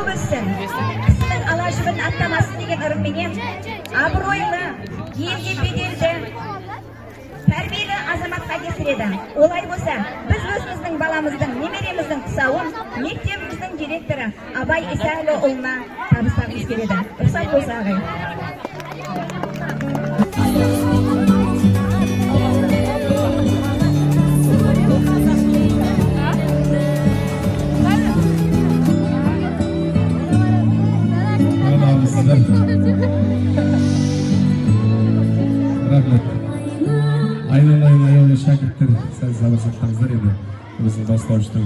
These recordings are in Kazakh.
болып өссін. Кісінің ала жібін аттамасын деген ырымменен абыройлы, елге беделді, тәрбиелі азаматқа кесіреді. Олай болса, біз өзіміздің баламыздың, немереміздің тұсауын мектебіміздің директоры Абай Исәліұлына табыстағымыз келеді. Рұқсат болса ағай. Рахмет. Айналайын аяулы шәкірттер, сәл сабыр сақтаңыздар енді. Біздің бастауыштың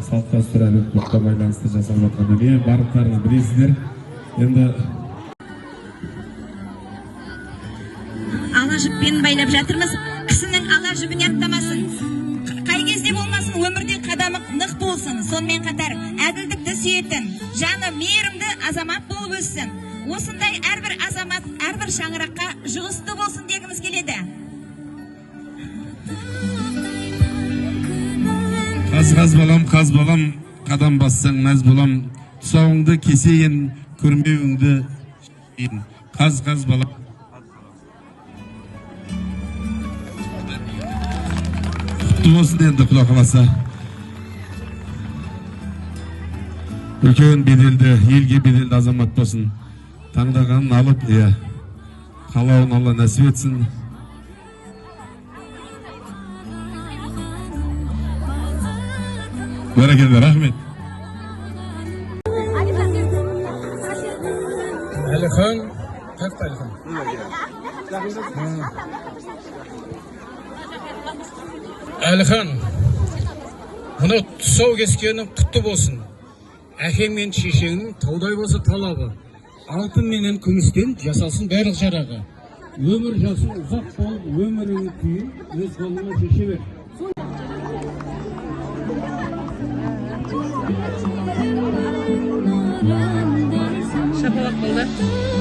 салт дәстүр әлеуметтікке байланысты жасалып жатқан дүние барлықтарыңыз білесіздер. Енді Ала жіппен байлап жатырмыз. Кісінің ала жібіне аттамасын. Қай кезде болмасын, өмірде қадамы нық болсын. Сонымен қатар әділдікті сүйетін, жаны мейірімді азамат болып өссін. Осындай әрбір азамат, әрбір шаңыраққа жұғысты болсын дегіміз келеді. қаз балам, қадам бассаң мәз болам, тұсауыңды кесейін, көрмеуіңді шейін. Қаз балам. Құтты болсын енді Құда қаласа. Үлкен беделді, елге беделді азамат болсын. Таңдағанын алып, қалауын Алла нәсіп етсін. Бәрекелді, рахмет. Әліхан, қақта Әліхан. Әліхан, мұны тұсау кескенің құтты болсын. Әкең мен шешеңнің таудай болса талабы. Алтын менен күмістен жасалсын барлық жарағы. Өмір жасың ұзақ болып, өміріңнің күйін өз қолыңа шеше бер. Шапалақ болды.